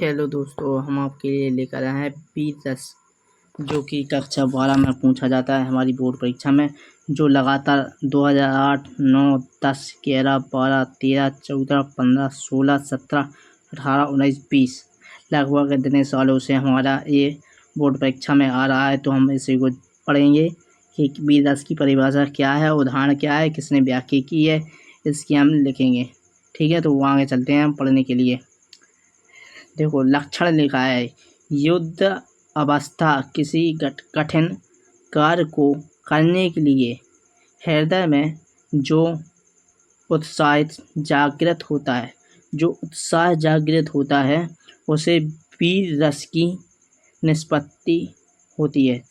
Hello दोस्तों, हम आपके लिए लेकर आए हैं B10 जो कि कक्षा 12 में पूछा जाता है हमारी बोर्ड परीक्षा में, जो लगातार 2008, 9, 10, 11, 12, 13, 14, 15, 16, 17, 18, 19, 20 लगभग इतने सालों से हमारा ये बोर्ड परीक्षा में आ रहा है। तो हम इसी को पढ़ेंगे कि B10 की परिभाषा क्या है, उदाहरण क्या है, किसने व्याख्या की है, इसकी हम लिखेंगे। ठीक है, तो वो आगे चलते हैं हम पढ़ने के लिए। देखो, लक्षण लिखा है, युद्ध अवस्था किसी कठिन कार्य को करने के लिए हृदय में जो उत्साह जागृत होता है उसे वीर रस की निष्पत्ति होती है।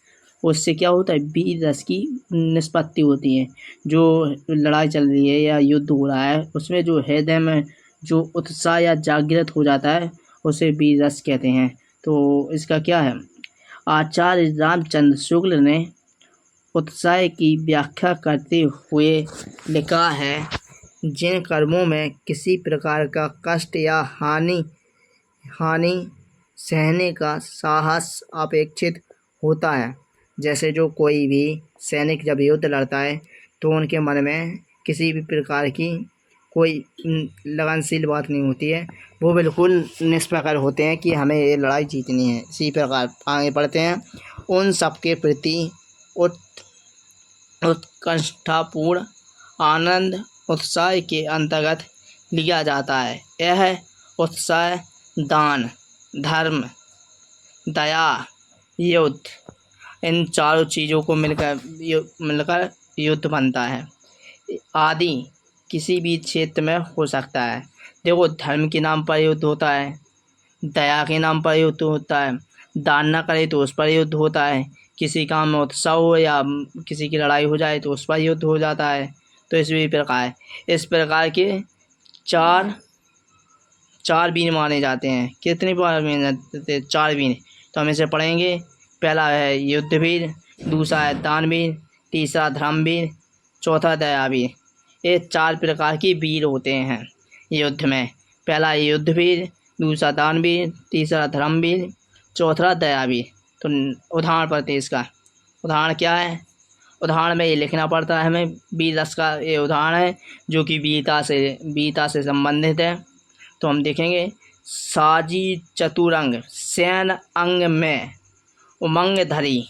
उससे क्या होता है? वीर रस की निष्पत्ति होती है। जो लड़ाई चल रही है या युद्ध हो रहा है, उसमें जो हृदय में जो उत्साह या जागृत हो जाता है उसे वीर रस कहते हैं। तो इसका क्या है? आचार्य रामचंद्र शुक्ल ने उत्साह की व्याख्या करते हुए लिखा है, जिन कर्मों में किसी प्रकार का कष्ट या हानि सहने का साहस अपेक्षित होता है। जैसे जो कोई भी सैनिक जब युद्ध लड़ता है तो उनके मन में किसी भी प्रकार की कोई लगनशील बात नहीं होती है, वो बिल्कुल निष्प्रकार होते हैं कि हमें ये लड़ाई जीतनी है। इसी प्रकार आगे बढ़ते हैं। उन सबके प्रति उत्कंठापूर्ण आनंद उत्साह के अंतर्गत लिया जाता है। यह उत्साह दान, धर्म, दया, युद्ध, इन चारों चीज़ों को मिलकर युद्ध बनता है। आदि किसी भी क्षेत्र में हो सकता है। देखो, धर्म के नाम पर युद्ध होता है, दया के नाम पर युद्ध होता है, दान न करे तो उस पर युद्ध होता है, किसी काम में उत्साह हो या किसी की लड़ाई हो जाए तो उस पर युद्ध हो जाता है। तो इस प्रकार के चार बीन माने जाते हैं। कितने बार माने जाते हैं? 4 बीन। तो हम इसे पढ़ेंगे। पहला है युद्धवीर, दूसरा है दानवीर, तीसरा धर्मवीर, चौथा दयावीर। ये 4 प्रकार के वीर होते हैं युद्ध में। पहला युद्धवीर, दूसरा दानवीर, तीसरा धर्मवीर, चौथा दयावीर। तो उदाहरण पढ़ते हैं इसका। उदाहरण क्या है? उदाहरण में ये लिखना पड़ता है हमें। वीर रस का ये उदाहरण है जो कि वीरता से संबंधित है। तो हम देखेंगे, साजी चतुरंग सैन अंग में उमंग धरी,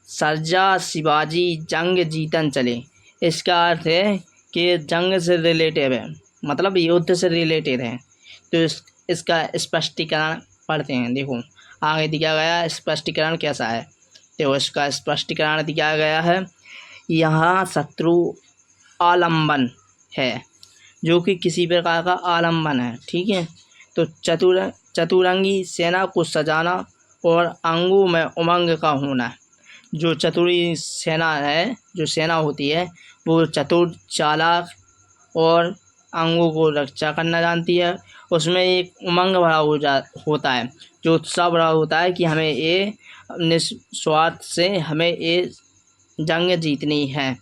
सरजा शिवाजी जंग जीतन चले। इसका अर्थ है कि जंग से रिलेटेड है, मतलब युद्ध से रिलेटेड है। तो इसका स्पष्टीकरण पढ़ते हैं। देखो, आगे दिया गया स्पष्टीकरण कैसा है। तो इसका स्पष्टीकरण दिया गया है, यहाँ शत्रु आलम्बन है, जो कि किसी प्रकार का आलम्बन है। ठीक है, तो चतुरंगी सेना को सजाना और अंगों में उमंग का होना। जो चतुरी सेना है, जो सेना होती है, वो चतुर, चालाक और अंगों को रक्षा करना जानती है। उसमें एक उमंग भरा होता है, जो उत्साह भरा होता है कि हमें ये निस्वार्थ से हमें ये जंग जीतनी है।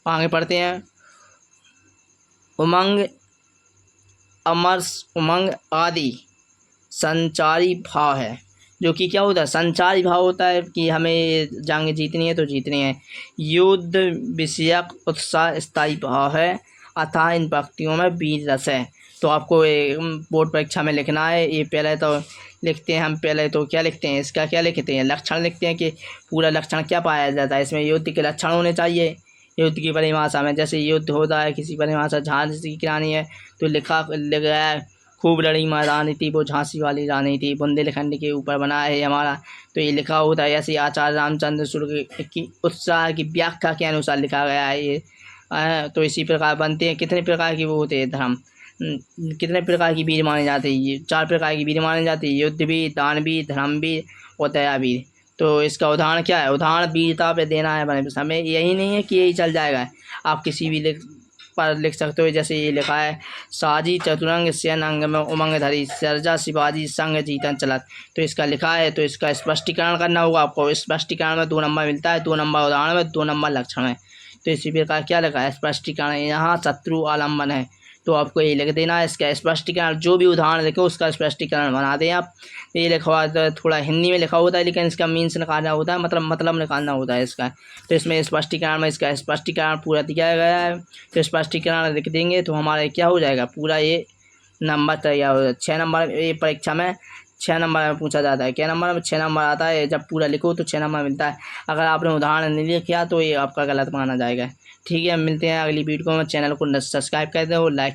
आगे पढ़ते हैं। उमंग, अमरस, उमंग आदि संचारी भाव है, जो कि क्या होता है? संचारी भाव होता है कि हमें जंग जीतनी है तो जीतनी है। युद्ध विषयक उत्साह स्थायी भाव है, अतः इन पंक्तियों में वीर रस है। तो आपको बोर्ड परीक्षा में लिखना है। ये पहले तो लिखते हैं हम, पहले तो क्या लिखते हैं? इसका क्या लिखते हैं? लक्षण लिखते हैं कि पूरा लक्षण क्या पाया जाता है। इसमें युद्ध के लक्षण होने चाहिए। युद्ध की परिभाषा में जैसे युद्ध होता है, किसी परिभाषा झांसी की रानी है तो लिखा गया है, खूब लड़ी मैदान थी वो झांसी वाली रानी थी, बुंदेलखंड के ऊपर बना है हमारा। तो ये लिखा होता है। ऐसे आचार्य रामचंद्र शुक्ल की उत्साह की व्याख्या के अनुसार लिखा गया है ये। तो इसी प्रकार बनते हैं। कितने प्रकार के वो होते हैं धर्म, कितने प्रकार की वीर माने जाते हैं? ये 4 प्रकार की वीर माने जाते हैं, युद्धवीर, दानवीर, धर्मवीर और दयावीर। तो इसका उदाहरण क्या है? उदाहरण वीरता पे देना है। हमें यही नहीं है कि यही चल जाएगा, आप किसी भी लिख सकते हो। जैसे ये लिखा है, साजी चतुरंग सैन अंग में उमंग धरी, सरजा शिवाजी संग जीतन चलत। तो इसका लिखा है, तो इसका स्पष्टीकरण करना होगा आपको। स्पष्टीकरण में 2 नंबर मिलता है, 2 नंबर उदाहरण में, 2 नंबर लक्षण है। तो इसी प्रकार क्या लिखा है स्पष्टीकरण? यहाँ शत्रु आलम्बन है, तो आपको ये लिख देना है। इसका स्पष्टीकरण, जो भी उदाहरण लिखे उसका स्पष्टीकरण बना दें आप। ये लिखा हुआ है, थोड़ा हिंदी में लिखा होता है, लेकिन इसका मीन्स निकालना होता है, मतलब निकालना होता है इसका। तो इसमें स्पष्टीकरण में इसका स्पष्टीकरण पूरा दिया गया है। तो स्पष्टीकरण लिख देंगे तो हमारा क्या हो जाएगा, पूरा ये नंबर तैयार हो जाए। 6 नंबर ये परीक्षा में 6 नंबर में पूछा जाता है। क्या नंबर में? 6 नंबर आता है। जब पूरा लिखो तो 6 नंबर मिलता है। अगर आपने उदाहरण नहीं लिखा तो ये आपका गलत माना जाएगा। ठीक है, मिलते हैं अगली वीडियो में। चैनल को सब्सक्राइब कर दो, लाइक